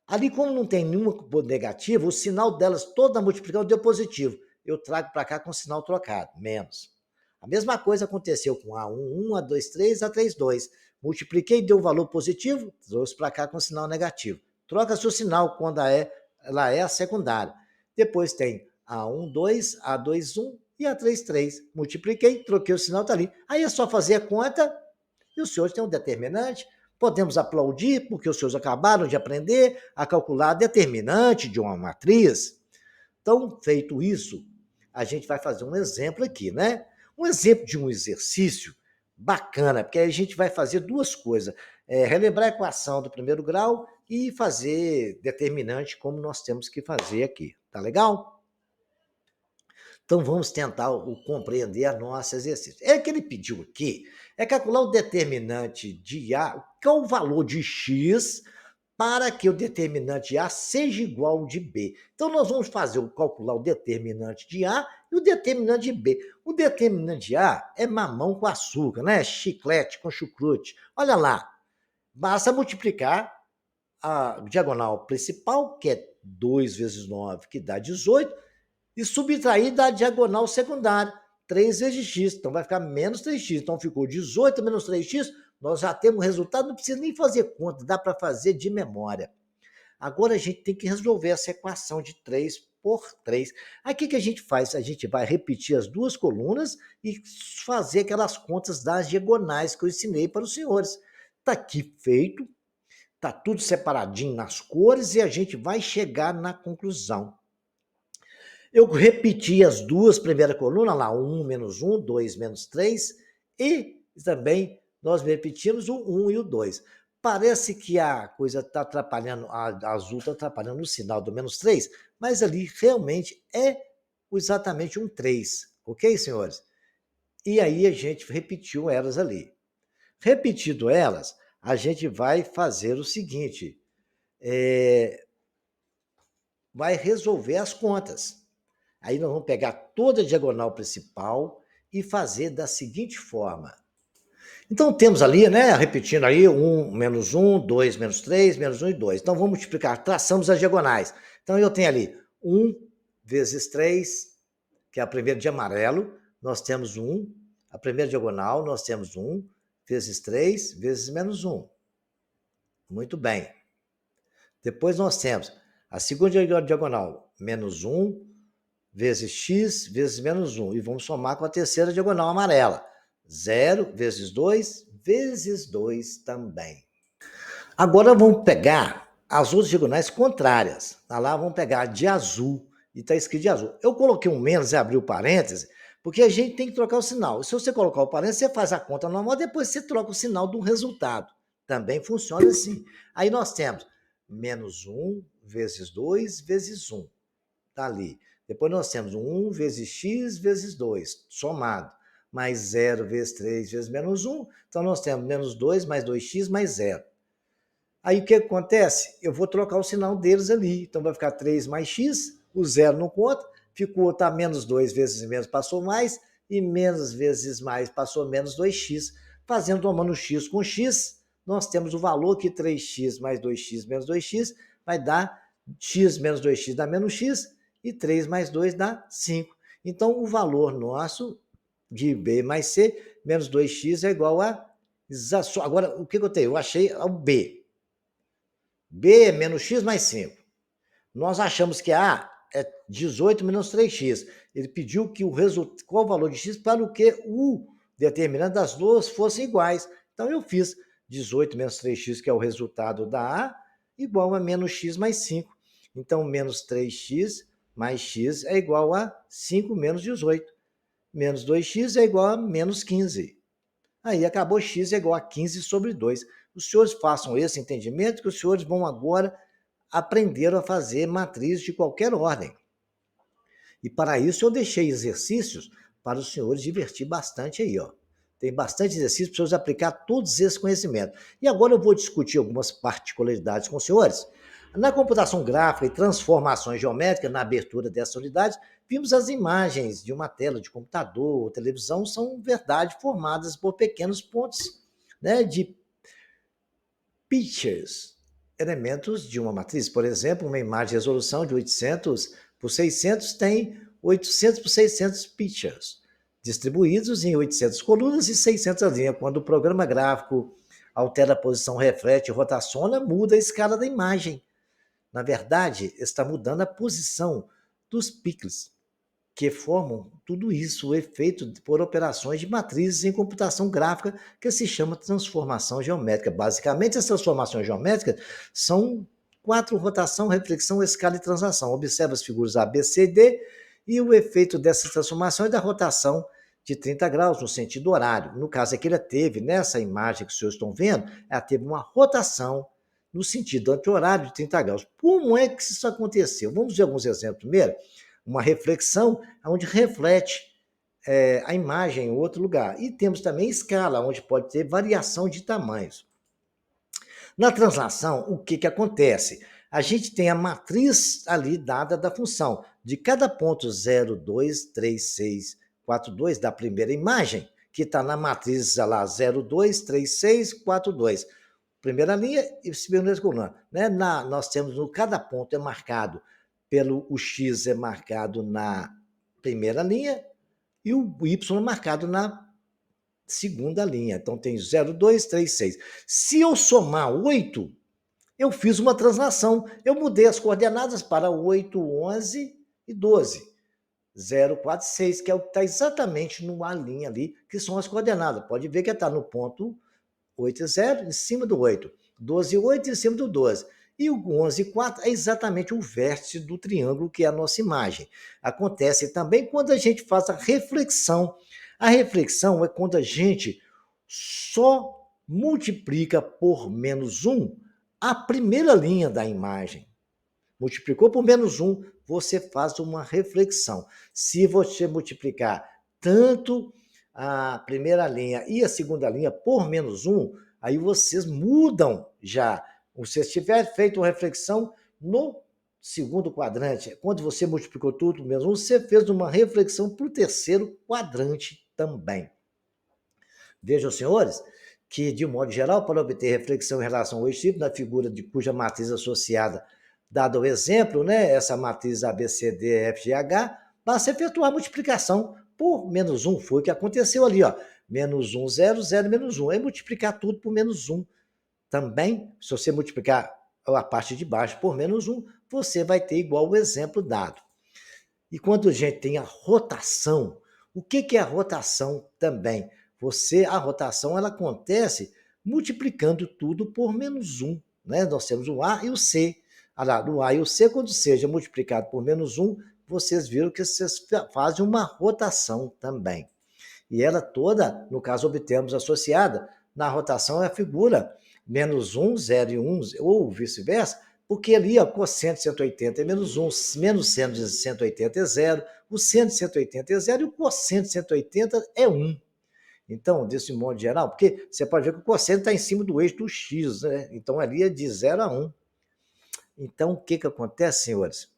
Ali, como não tem nenhuma negativa, o sinal delas toda multiplicando deu positivo. Eu trago para cá com o sinal trocado, menos. A mesma coisa aconteceu com A1,1, A2,3, A3,2. Multipliquei e deu um valor positivo, trouxe para cá com o sinal negativo. Troca-se o sinal quando ela é a secundária. Depois tem A1,2, A2,1 e A3,3. Multipliquei, troquei o sinal, está ali. Aí é só fazer a conta e os senhores têm um determinante. Podemos aplaudir, porque os senhores acabaram de aprender a calcular determinante de uma matriz. Então, feito isso, a gente vai fazer um exemplo aqui, né? Um exemplo de um exercício bacana, porque aí a gente vai fazer duas coisas. Relembrar a equação do primeiro grau e fazer determinante como nós temos que fazer aqui. Tá legal? Então, vamos tentar compreender a nosso exercício. É que ele pediu aqui, é calcular o determinante de A, qual o valor de X para que o determinante de A seja igual ao de B. Então, nós vamos calcular o determinante de A e o determinante de B. O determinante de A é mamão com açúcar, né? Chiclete com chucrute. Olha lá, basta multiplicar a diagonal principal, que é 2 vezes 9, que dá 18, e subtrair da diagonal secundária, 3 vezes x. Então, vai ficar menos 3x. Então, ficou 18 menos 3x. Nós já temos o resultado, não precisa nem fazer conta, dá para fazer de memória. Agora, a gente tem que resolver essa equação de 3 por 3. Aí, o que a gente faz? A gente vai repetir as duas colunas e fazer aquelas contas das diagonais que eu ensinei para os senhores. Está aqui feito, está tudo separadinho nas cores e a gente vai chegar na conclusão. Eu repeti as duas primeiras colunas lá, 1 menos 1, 2 menos 3, e também nós repetimos o 1 e o 2. Parece que a coisa está atrapalhando, a azul está atrapalhando o sinal do menos 3, mas ali realmente é exatamente um 3, ok, senhores? E aí a gente repetiu elas ali. Repetido elas, a gente vai fazer o seguinte, vai resolver as contas. Aí nós vamos pegar toda a diagonal principal e fazer da seguinte forma. Então, temos ali, né, repetindo aí, 1 menos 1, 2 menos 3, menos 1 e 2. Então, vamos multiplicar, traçamos as diagonais. Então, eu tenho ali 1 vezes 3, que é a primeira de amarelo, nós temos 1. A primeira diagonal, nós temos 1 vezes 3 vezes menos 1. Muito bem. Depois nós temos a segunda diagonal, menos 1 vezes x vezes menos 1. E vamos somar com a terceira diagonal amarela. 0 vezes 2 vezes 2 também. Agora vamos pegar as outras diagonais contrárias. Lá vamos pegar de azul. E está escrito de azul. Eu coloquei um menos e abri o parêntese, porque a gente tem que trocar o sinal. Se você colocar o parêntese, você faz a conta normal, depois você troca o sinal do resultado. Também funciona assim. Aí nós temos menos 1 vezes 2 vezes 1. Está ali. Depois nós temos 1 vezes x vezes 2, somado. Mais 0 vezes 3 vezes menos 1. Então, nós temos menos 2 mais 2x mais 0. Aí, o que acontece? Eu vou trocar o sinal deles ali. Então, vai ficar 3 mais x, o 0 não conta. Ficou, tá menos 2 vezes menos passou mais. E menos vezes mais passou menos 2x. Fazendo, tomando x com x, nós temos o valor que 3x mais 2x menos 2x vai dar x menos 2x dá menos x. E 3 mais 2 dá 5. Então, o valor nosso de B mais C, menos 2x é igual a... Agora, o que eu tenho? Eu achei o B. B é menos x mais 5. Nós achamos que A é 18 menos 3x. Ele pediu que qual o valor de x para o que o determinante das duas fossem iguais. Então, eu fiz 18 menos 3x, que é o resultado da A, igual a menos x mais 5. Então, menos 3x mais x é igual a 5 menos 18. Menos 2x é igual a menos 15. Aí acabou x é igual a 15 sobre 2. Os senhores façam esse entendimento que os senhores vão agora aprender a fazer matriz de qualquer ordem. E para isso eu deixei exercícios para os senhores divertir bastante aí, ó. Tem bastante exercício para os senhores aplicar todos esses conhecimentos. E agora eu vou discutir algumas particularidades com os senhores. Na computação gráfica e transformações geométricas, na abertura dessa unidade, vimos as imagens de uma tela de computador ou televisão são, verdade, formadas por pequenos pontos, né, de pictures, elementos de uma matriz. Por exemplo, uma imagem de resolução de 800 por 600 tem 800 por 600 pictures, distribuídos em 800 colunas e 600 linhas. Quando o programa gráfico altera a posição, reflete, rotaciona, muda a escala da imagem. Na verdade, está mudando a posição dos pixels, que formam tudo isso, o efeito por operações de matrizes em computação gráfica, que se chama transformação geométrica. Basicamente, as transformações geométricas são 4: rotação, reflexão, escala e translação. Observe as figuras A, B, C e D, e o efeito dessas transformações é da rotação de 30 graus no sentido horário. No caso aqui, ela teve, nessa imagem que os senhores estão vendo, ela teve uma rotação no sentido anti-horário de 30 graus. Como é que isso aconteceu? Vamos ver alguns exemplos primeiro. Uma reflexão, onde reflete a imagem em outro lugar. E temos também escala, onde pode ter variação de tamanhos. Na translação, o que acontece? A gente tem a matriz ali dada da função. De cada ponto 0, 2, 3, 6, 4, 2 da primeira imagem, que está na matriz lá 0, 2, 3, 6, 4, 2. Primeira linha e segunda coluna. Né? Nós temos, cada ponto é marcado o X é marcado na primeira linha e o Y é marcado na segunda linha. Então, tem 0, 2, 3, 6. Se eu somar 8, eu fiz uma translação. Eu mudei as coordenadas para 8, 11 e 12. 0, 4, 6, que é o que está exatamente numa linha ali, que são as coordenadas. Pode ver que está no ponto 8 e 0 em cima do 8. 12 e 8 em cima do 12. E o 11 e 4 é exatamente o vértice do triângulo, que é a nossa imagem. Acontece também quando a gente faz a reflexão. A reflexão é quando a gente só multiplica por menos 1 a primeira linha da imagem. Multiplicou por menos 1, você faz uma reflexão. Se você multiplicar tanto a primeira linha e a segunda linha por menos 1, aí vocês mudam já. Se você tiver feito uma reflexão no segundo quadrante, quando você multiplicou tudo por menos 1, você fez uma reflexão para o terceiro quadrante também. Vejam, senhores, que, de modo geral, para obter reflexão em relação ao eixo na figura de cuja matriz associada, dado o exemplo, né, essa matriz ABCDFGH, basta efetuar a multiplicação por menos 1. Foi o que aconteceu ali, ó. Menos 1, 0, 0, menos 1. É multiplicar tudo por menos 1. Também, se você multiplicar a parte de baixo por menos 1, você vai ter igual o exemplo dado. E quando a gente tem a rotação, o que é a rotação também? A rotação ela acontece multiplicando tudo por menos 1. Né? Nós temos o A e o C. O A e o C, quando seja multiplicado por menos 1, vocês viram que vocês fazem uma rotação também. E ela toda, no caso, obtemos associada, na rotação é a figura menos 1, 0 e 1, ou vice-versa, porque ali, ó, cosseno de 180 é menos 1, menos seno de 180 é 0, o seno de 180 é 0 e o cosseno de 180 é 1. Então, desse modo geral, porque você pode ver que o cosseno está em cima do eixo do x, né? Então, ali é de 0 a 1. Então, o que acontece, senhores?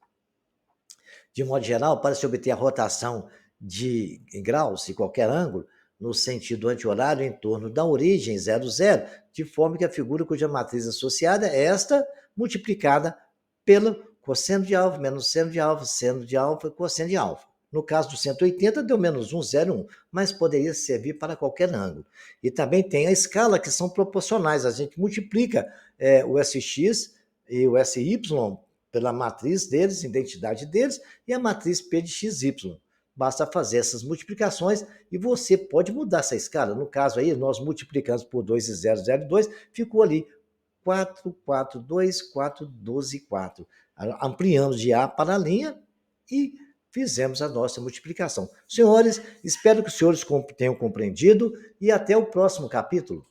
De modo geral, para se obter a rotação em graus e qualquer ângulo, no sentido anti-horário em torno da origem 0, 0, de forma que a figura cuja matriz associada é esta, multiplicada pelo cosseno de alfa, menos seno de alfa, seno de alfa, cosseno de alfa. No caso do 180, deu menos 1, 0, 1, mas poderia servir para qualquer ângulo. E também tem a escala, que são proporcionais. A gente multiplica o SX e o SY pela matriz deles, identidade deles, e a matriz P de XY. Basta fazer essas multiplicações e você pode mudar essa escala. No caso aí, nós multiplicamos por 2 e 0, 0 e 2, ficou ali 4, 4, 2, 4, 12, 4. Ampliamos de A para a linha e fizemos a nossa multiplicação. Senhores, espero que os senhores tenham compreendido e até o próximo capítulo.